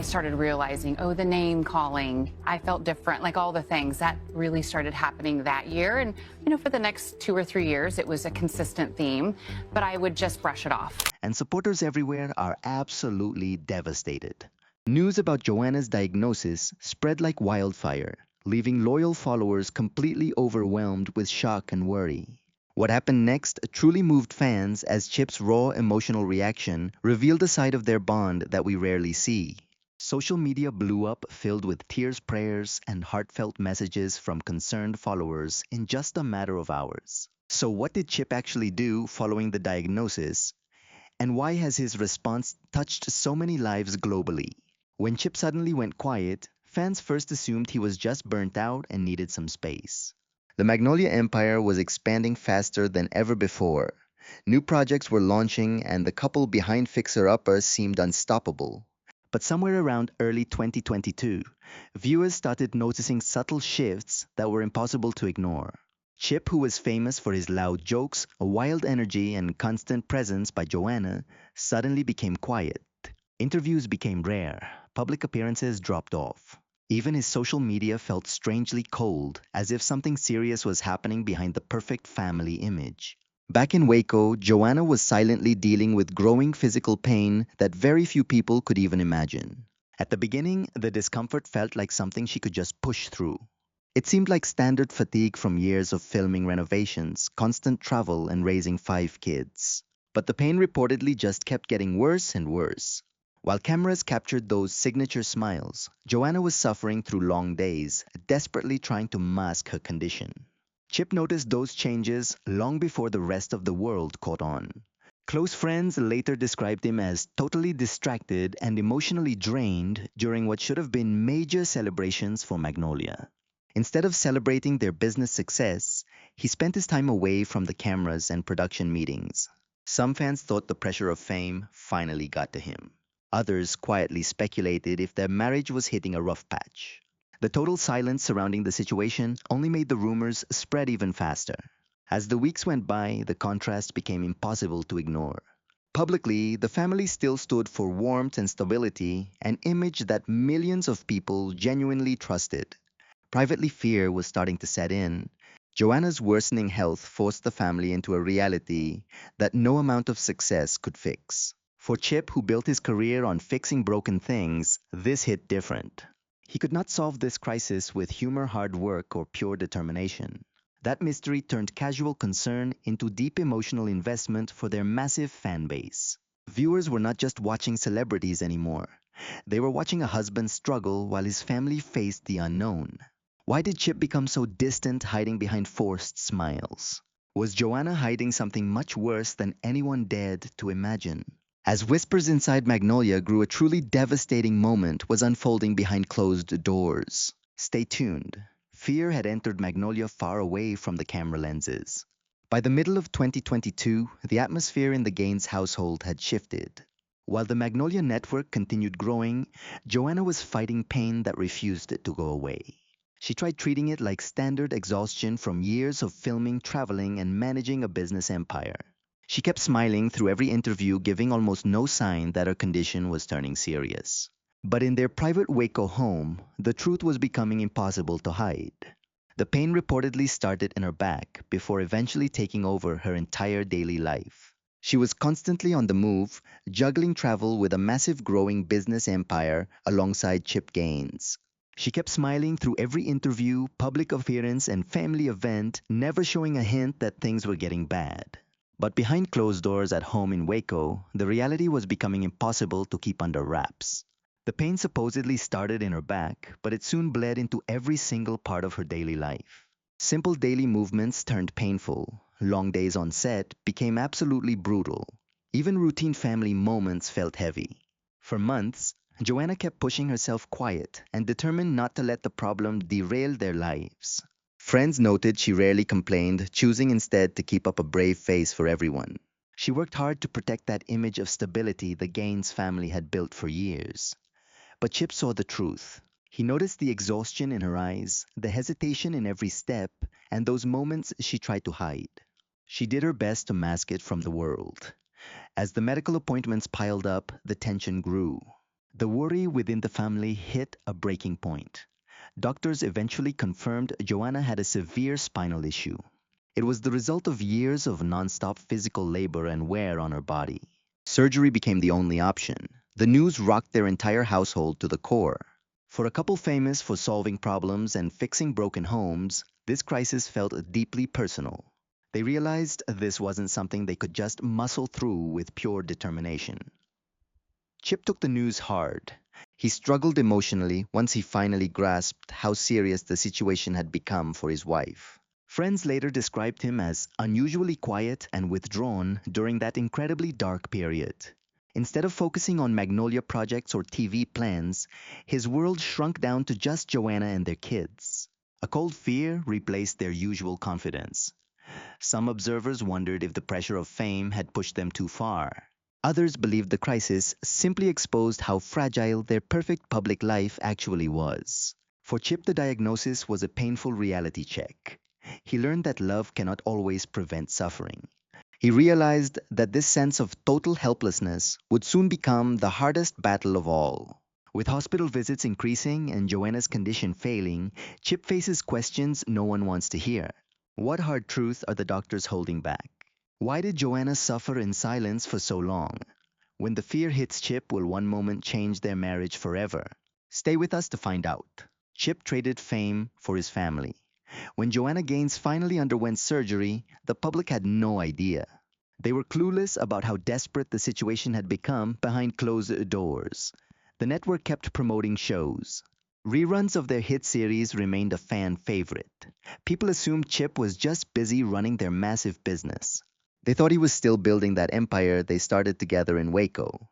I started realizing, oh, the name calling, I felt different, like all the things that really started happening that year. And, for the next 2 or 3 years, it was a consistent theme, but I would just brush it off. And supporters everywhere are absolutely devastated. News about Joanna's diagnosis spread like wildfire, leaving loyal followers completely overwhelmed with shock and worry. What happened next truly moved fans as Chip's raw emotional reaction revealed a side of their bond that we rarely see. Social media blew up, filled with tears, prayers, and heartfelt messages from concerned followers in just a matter of hours. So, what did Chip actually do following the diagnosis? And why has his response touched so many lives globally? When Chip suddenly went quiet, fans first assumed he was just burnt out and needed some space. The Magnolia empire was expanding faster than ever before. New projects were launching, and the couple behind Fixer Upper seemed unstoppable. But somewhere around early 2022, viewers started noticing subtle shifts that were impossible to ignore. Chip, who was famous for his loud jokes, a wild energy, and constant presence by Joanna, suddenly became quiet. Interviews became rare, public appearances dropped off. Even his social media felt strangely cold, as if something serious was happening behind the perfect family image. Back in Waco, Joanna was silently dealing with growing physical pain that very few people could even imagine. At the beginning, the discomfort felt like something she could just push through. It seemed like standard fatigue from years of filming renovations, constant travel, and raising 5 kids. But the pain reportedly just kept getting worse and worse. While cameras captured those signature smiles, Joanna was suffering through long days, desperately trying to mask her condition. Chip noticed those changes long before the rest of the world caught on. Close friends later described him as totally distracted and emotionally drained during what should have been major celebrations for Magnolia. Instead of celebrating their business success, he spent his time away from the cameras and production meetings. Some fans thought the pressure of fame finally got to him. Others quietly speculated if their marriage was hitting a rough patch. The total silence surrounding the situation only made the rumors spread even faster. As the weeks went by, the contrast became impossible to ignore. Publicly, the family still stood for warmth and stability, an image that millions of people genuinely trusted. Privately, fear was starting to set in. Joanna's worsening health forced the family into a reality that no amount of success could fix. For Chip, who built his career on fixing broken things, this hit different. He could not solve this crisis with humor, hard work, or pure determination. That mystery turned casual concern into deep emotional investment for their massive fan base. Viewers were not just watching celebrities anymore. They were watching a husband struggle while his family faced the unknown. Why did Chip become so distant, hiding behind forced smiles? Was Joanna hiding something much worse than anyone dared to imagine? As whispers inside Magnolia grew, a truly devastating moment was unfolding behind closed doors. Stay tuned. Fear had entered Magnolia far away from the camera lenses. By the middle of 2022, the atmosphere in the Gaines household had shifted. While the Magnolia network continued growing, Joanna was fighting pain that refused to go away. She tried treating it like standard exhaustion from years of filming, traveling, and managing a business empire. She kept smiling through every interview, giving almost no sign that her condition was turning serious. But in their private Waco home, the truth was becoming impossible to hide. The pain reportedly started in her back before eventually taking over her entire daily life. She was constantly on the move, juggling travel with a massive growing business empire alongside Chip Gaines. She kept smiling through every interview, public appearance, and family event, never showing a hint that things were getting bad. But behind closed doors at home in Waco, the reality was becoming impossible to keep under wraps. The pain supposedly started in her back, but it soon bled into every single part of her daily life. Simple daily movements turned painful. Long days on set became absolutely brutal. Even routine family moments felt heavy. For months, Joanna kept pushing herself quiet and determined not to let the problem derail their lives. Friends noted she rarely complained, choosing instead to keep up a brave face for everyone. She worked hard to protect that image of stability the Gaines family had built for years. But Chip saw the truth. He noticed the exhaustion in her eyes, the hesitation in every step, and those moments she tried to hide. She did her best to mask it from the world. As the medical appointments piled up, the tension grew. The worry within the family hit a breaking point. Doctors eventually confirmed Joanna had a severe spinal issue. It was the result of years of nonstop physical labor and wear on her body. Surgery became the only option. The news rocked their entire household to the core. For a couple famous for solving problems and fixing broken homes, this crisis felt deeply personal. They realized this wasn't something they could just muscle through with pure determination. Chip took the news hard. He struggled emotionally once he finally grasped how serious the situation had become for his wife. Friends later described him as unusually quiet and withdrawn during that incredibly dark period. Instead of focusing on Magnolia projects or TV plans, his world shrunk down to just Joanna and their kids. A cold fear replaced their usual confidence. Some observers wondered if the pressure of fame had pushed them too far. Others believed the crisis simply exposed how fragile their perfect public life actually was. For Chip, the diagnosis was a painful reality check. He learned that love cannot always prevent suffering. He realized that this sense of total helplessness would soon become the hardest battle of all. With hospital visits increasing and Joanna's condition failing, Chip faces questions no one wants to hear. What hard truth are the doctors holding back? Why did Joanna suffer in silence for so long? When the fear hits Chip, will one moment change their marriage forever? Stay with us to find out. Chip traded fame for his family. When Joanna Gaines finally underwent surgery, the public had no idea. They were clueless about how desperate the situation had become behind closed doors. The network kept promoting shows. Reruns of their hit series remained a fan favorite. People assumed Chip was just busy running their massive business. They thought he was still building that empire they started together in Waco.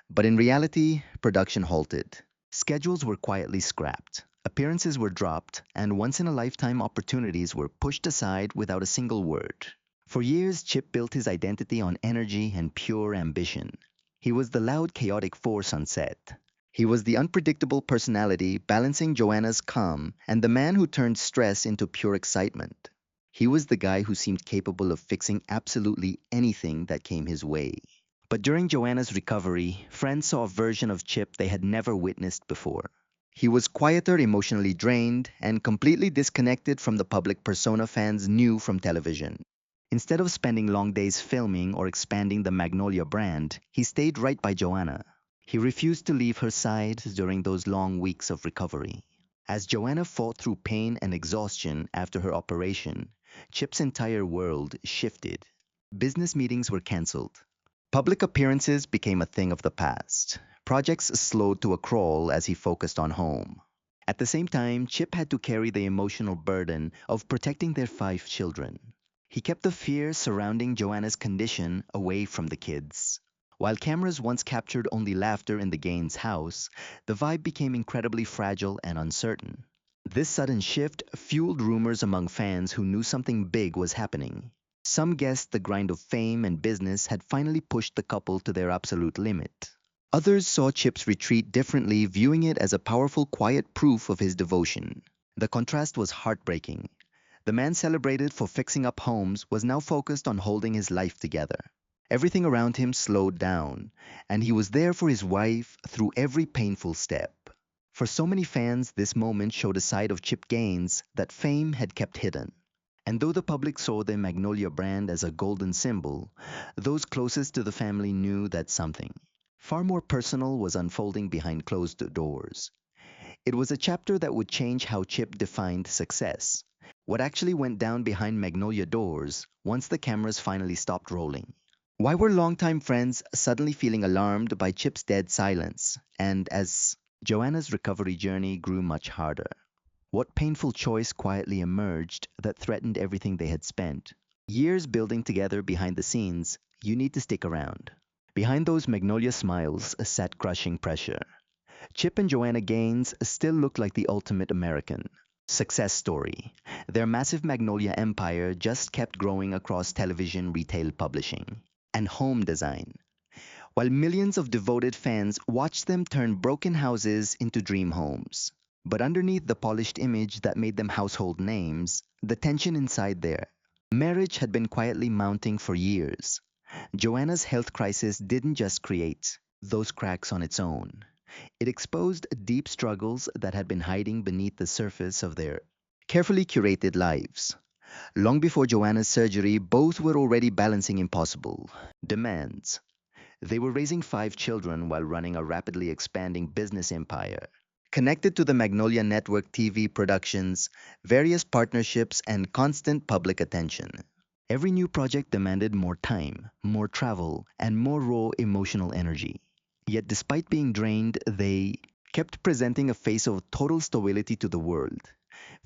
But in reality, production halted. Schedules were quietly scrapped. Appearances were dropped, and once-in-a-lifetime opportunities were pushed aside without a single word. For years, Chip built his identity on energy and pure ambition. He was the loud, chaotic force on set. He was the unpredictable personality balancing Joanna's calm and the man who turned stress into pure excitement. He was the guy who seemed capable of fixing absolutely anything that came his way. But during Joanna's recovery, friends saw a version of Chip they had never witnessed before. He was quieter, emotionally drained, and completely disconnected from the public persona fans knew from television. Instead of spending long days filming or expanding the Magnolia brand, he stayed right by Joanna. He refused to leave her side during those long weeks of recovery. As Joanna fought through pain and exhaustion after her operation, Chip's entire world shifted. Business meetings were canceled. Public appearances became a thing of the past. Projects slowed to a crawl as he focused on home. At the same time, Chip had to carry the emotional burden of protecting their 5 children. He kept the fear surrounding Joanna's condition away from the kids. While cameras once captured only laughter in the Gaines house, the vibe became incredibly fragile and uncertain. This sudden shift fueled rumors among fans who knew something big was happening. Some guessed the grind of fame and business had finally pushed the couple to their absolute limit. Others saw Chip's retreat differently, viewing it as a powerful, quiet proof of his devotion. The contrast was heartbreaking. The man celebrated for fixing up homes was now focused on holding his life together. Everything around him slowed down, and he was there for his wife through every painful step. For so many fans, this moment showed a side of Chip Gaines that fame had kept hidden. And though the public saw the Magnolia brand as a golden symbol, those closest to the family knew that something far more personal was unfolding behind closed doors. It was a chapter that would change how Chip defined success. What actually went down behind Magnolia doors once the cameras finally stopped rolling. Why were longtime friends suddenly feeling alarmed by Chip's dead silence? And as Joanna's recovery journey grew much harder, what painful choice quietly emerged that threatened everything they had spent? Years building together behind the scenes, you need to stick around. Behind those Magnolia smiles sat crushing pressure. Chip and Joanna Gaines still looked like the ultimate American success story. Their massive Magnolia empire just kept growing across television, retail publishing, and home design, while millions of devoted fans watched them turn broken houses into dream homes. But underneath the polished image that made them household names, the tension inside there. Marriage had been quietly mounting for years. Joanna's health crisis didn't just create those cracks on its own. It exposed deep struggles that had been hiding beneath the surface of their carefully curated lives. Long before Joanna's surgery, both were already balancing impossible demands. They were raising 5 children while running a rapidly expanding business empire. Connected to the Magnolia Network TV productions, various partnerships, and constant public attention. Every new project demanded more time, more travel, and more raw emotional energy. Yet, despite being drained, they kept presenting a face of total stability to the world.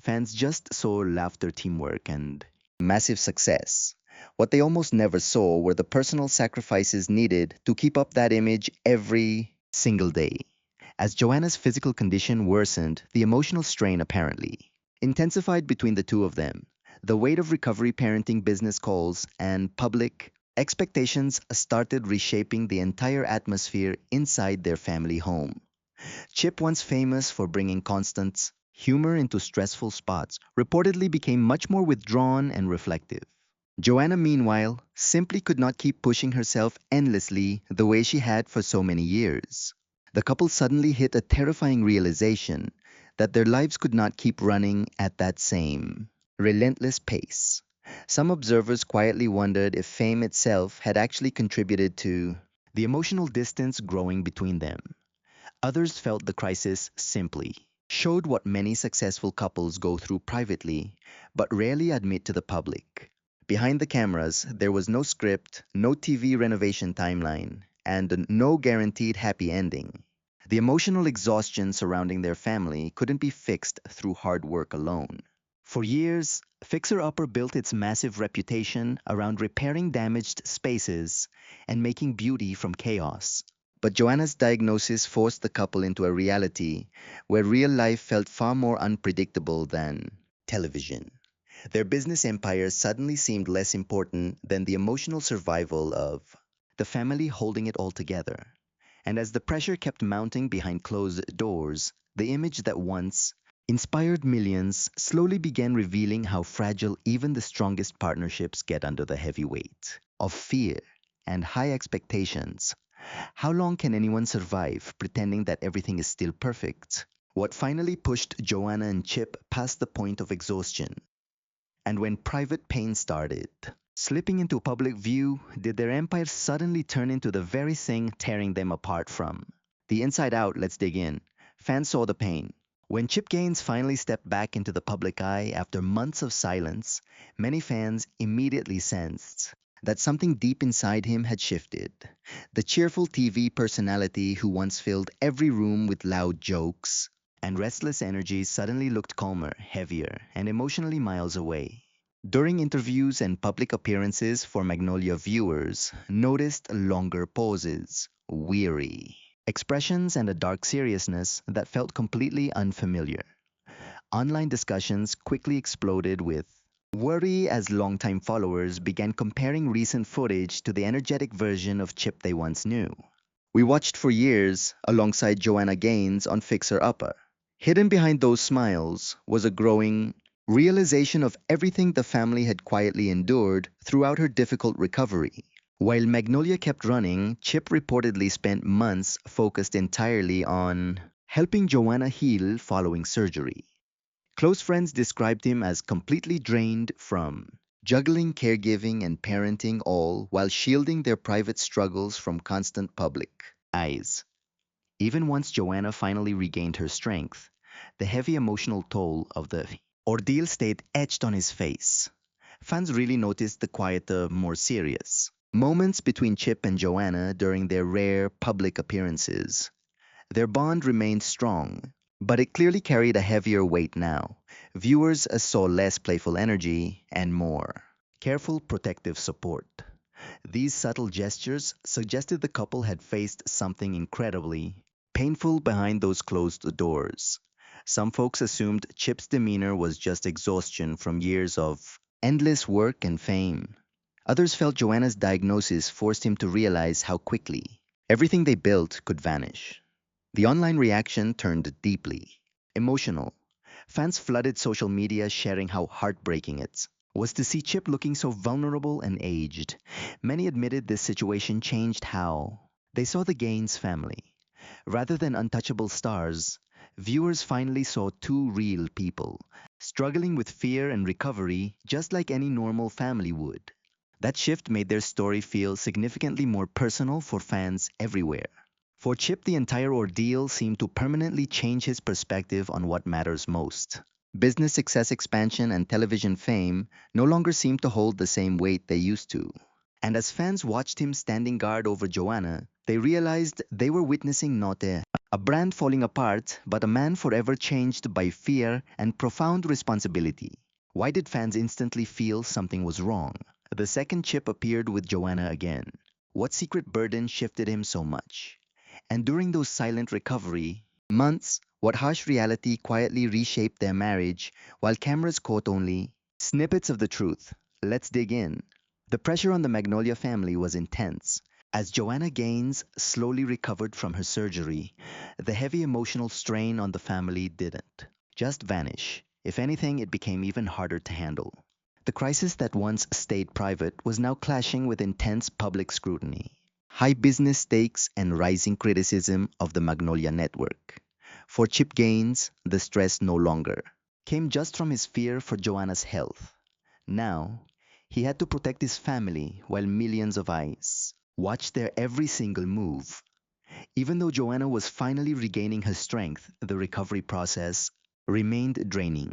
Fans just saw laughter, teamwork, and massive success. What they almost never saw were the personal sacrifices needed to keep up that image every single day. As Joanna's physical condition worsened, the emotional strain apparently intensified between the two of them. The weight of recovery, parenting, business calls, and public expectations started reshaping the entire atmosphere inside their family home. Chip, once famous for bringing constant humor into stressful spots, reportedly became much more withdrawn and reflective. Joanna, meanwhile, simply could not keep pushing herself endlessly the way she had for so many years. The couple suddenly hit a terrifying realization that their lives could not keep running at that same relentless pace. Some observers quietly wondered if fame itself had actually contributed to the emotional distance growing between them. Others felt the crisis simply showed what many successful couples go through privately, but rarely admit to the public. Behind the cameras, there was no script, no TV renovation timeline, and no guaranteed happy ending. The emotional exhaustion surrounding their family couldn't be fixed through hard work alone. For years, Fixer Upper built its massive reputation around repairing damaged spaces and making beauty from chaos. But Joanna's diagnosis forced the couple into a reality where real life felt far more unpredictable than television. Their business empire suddenly seemed less important than the emotional survival of the family holding it all together. And as the pressure kept mounting behind closed doors, the image that once inspired millions slowly began revealing how fragile even the strongest partnerships get under the heavy weight of fear and high expectations. How long can anyone survive pretending that everything is still perfect? What finally pushed Joanna and Chip past the point of exhaustion? And when private pain started, slipping into public view, did their empire suddenly turn into the very thing tearing them apart from the inside out? Let's dig in. Fans saw the pain. When Chip Gaines finally stepped back into the public eye after months of silence, many fans immediately sensed that something deep inside him had shifted. The cheerful TV personality who once filled every room with loud jokes and restless energy suddenly looked calmer, heavier, and emotionally miles away. During interviews and public appearances for Magnolia, viewers noticed longer pauses, weary expressions, and a dark seriousness that felt completely unfamiliar. Online discussions quickly exploded with worry as longtime followers began comparing recent footage to the energetic version of Chip they once knew. We watched for years alongside Joanna Gaines on Fixer Upper. Hidden behind those smiles was a growing realization of everything the family had quietly endured throughout her difficult recovery. While Magnolia kept running, Chip reportedly spent months focused entirely on helping Joanna heal following surgery. Close friends described him as completely drained from juggling caregiving and parenting all while shielding their private struggles from constant public eyes. Even once Joanna finally regained her strength, the heavy emotional toll of the ordeal stayed etched on his face. Fans really noticed the quieter, more serious moments between Chip and Joanna during their rare public appearances. Their bond remained strong, but it clearly carried a heavier weight now. Viewers saw less playful energy and more careful, protective support. These subtle gestures suggested the couple had faced something incredibly painful behind those closed doors. Some folks assumed Chip's demeanor was just exhaustion from years of endless work and fame. Others felt Joanna's diagnosis forced him to realize how quickly everything they built could vanish. The online reaction turned deeply emotional. Fans flooded social media sharing how heartbreaking it was to see Chip looking so vulnerable and aged. Many admitted this situation changed how they saw the Gaines family. Rather than untouchable stars, viewers finally saw two real people, struggling with fear and recovery just like any normal family would. That shift made their story feel significantly more personal for fans everywhere. For Chip, the entire ordeal seemed to permanently change his perspective on what matters most. Business success expansion and television fame no longer seemed to hold the same weight they used to. And as fans watched him standing guard over Joanna, they realized they were witnessing not a brand falling apart, but a man forever changed by fear and profound responsibility. Why did fans instantly feel something was wrong? The second Chip appeared with Joanna again. What secret burden shifted him so much? And during those silent recovery months, what harsh reality quietly reshaped their marriage while cameras caught only snippets of the truth? Let's dig in. The pressure on the Magnolia family was intense. As Joanna Gaines slowly recovered from her surgery, the heavy emotional strain on the family didn't just vanish. If anything, it became even harder to handle. The crisis that once stayed private was now clashing with intense public scrutiny, high business stakes, and rising criticism of the Magnolia network. For Chip Gaines, the stress no longer came just from his fear for Joanna's health. Now, he had to protect his family while millions of eyes watched their every single move. Even though Joanna was finally regaining her strength, the recovery process remained draining.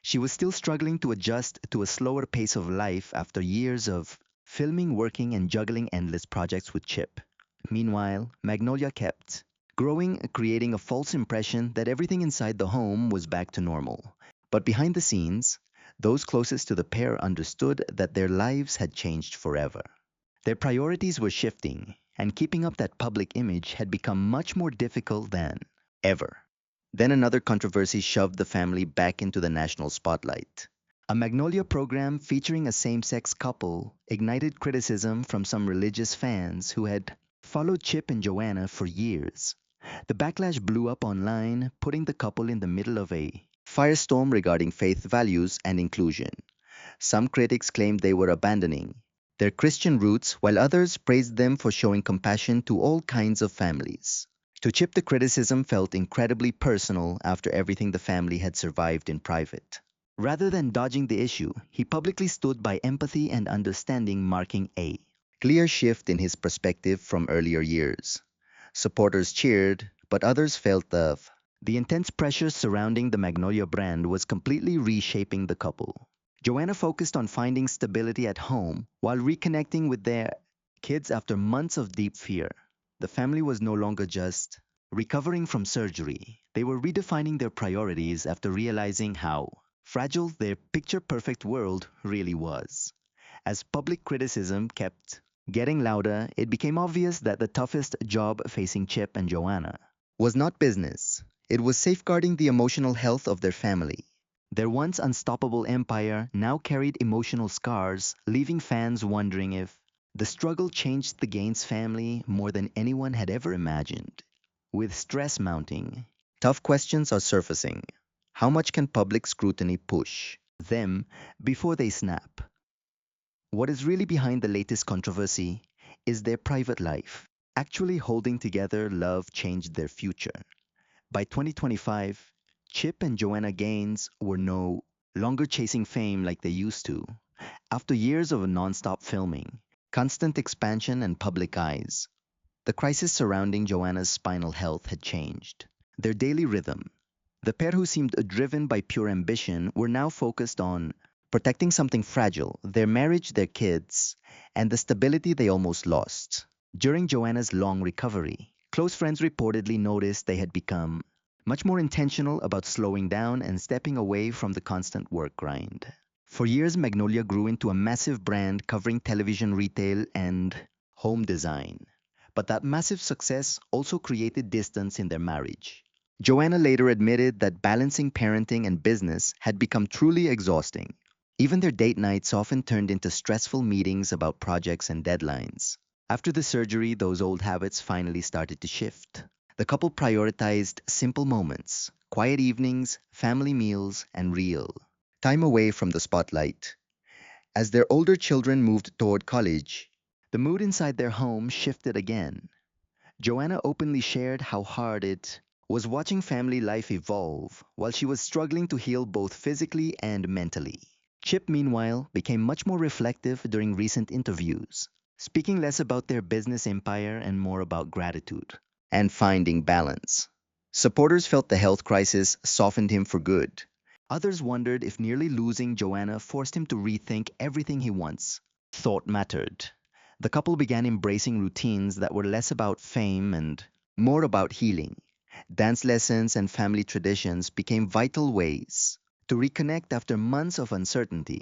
She was still struggling to adjust to a slower pace of life after years of filming, working, and juggling endless projects with Chip. Meanwhile, Magnolia kept growing, creating a false impression that everything inside the home was back to normal. But behind the scenes, those closest to the pair understood that their lives had changed forever. Their priorities were shifting, and keeping up that public image had become much more difficult than ever. Then another controversy shoved the family back into the national spotlight. A Magnolia program featuring a same sex couple ignited criticism from some religious fans who had followed Chip and Joanna for years. The backlash blew up online, putting the couple in the middle of a firestorm regarding faith values and inclusion. Some critics claimed they were abandoning their Christian roots, while others praised them for showing compassion to all kinds of families. To Chip, the criticism felt incredibly personal after everything the family had survived in private. Rather than dodging the issue, he publicly stood by empathy and understanding, marking a clear shift in his perspective from earlier years. Supporters cheered, but others felt the intense pressure surrounding the Magnolia brand was completely reshaping the couple. Joanna focused on finding stability at home while reconnecting with their kids after months of deep fear. The family was no longer just recovering from surgery. They were redefining their priorities after realizing how fragile their picture perfect world really was. As public criticism kept getting louder, it became obvious that the toughest job facing Chip and Joanna was not business. It was safeguarding the emotional health of their family. Their once unstoppable empire now carried emotional scars, leaving fans wondering if the struggle changed the Gaines family more than anyone had ever imagined. With stress mounting, tough questions are surfacing. How much can public scrutiny push them before they snap? What is really behind the latest controversy is their private life. Actually holding together love changed their future. By 2025, Chip and Joanna Gaines were no longer chasing fame like they used to. After years of non-stop filming, constant expansion, and public eyes, the crisis surrounding Joanna's spinal health had changed. Their daily rhythm. The pair who seemed driven by pure ambition were now focused on protecting something fragile, their marriage, their kids, and the stability they almost lost. During Joanna's long recovery, close friends reportedly noticed they had become much more intentional about slowing down and stepping away from the constant work grind. For years, Magnolia grew into a massive brand covering television retail and home design. But that massive success also created distance in their marriage. Joanna later admitted that balancing parenting and business had become truly exhausting. Even their date nights often turned into stressful meetings about projects and deadlines. After the surgery, those old habits finally started to shift. The couple prioritized simple moments, quiet evenings, family meals, and real time away from the spotlight. As their older children moved toward college, the mood inside their home shifted again. Joanna openly shared how hard it was watching family life evolve while she was struggling to heal both physically and mentally. Chip, meanwhile, became much more reflective during recent interviews, speaking less about their business empire and more about gratitude and finding balance. Supporters felt the health crisis softened him for good. Others wondered if nearly losing Joanna forced him to rethink everything he once thought mattered. The couple began embracing routines that were less about fame and more about healing. Dance lessons and family traditions became vital ways to reconnect after months of uncertainty.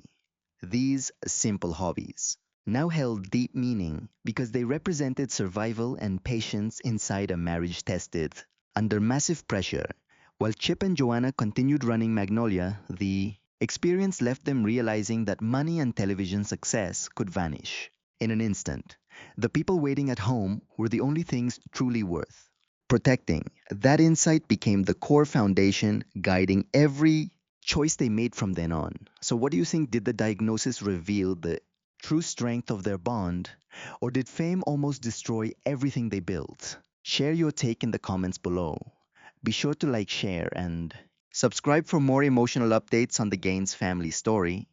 These simple hobbies now held deep meaning because they represented survival and patience inside a marriage tested under massive pressure. While Chip and Joanna continued running Magnolia, the experience left them realizing that money and television success could vanish in an instant. The people waiting at home were the only things truly worth protecting. That insight became the core foundation guiding every choice they made from then on. So, what do you think? Did the diagnosis reveal the true strength of their bond, or did fame almost destroy everything they built? Share your take in the comments below. Be sure to like, share, and subscribe for more emotional updates on the Gaines family story.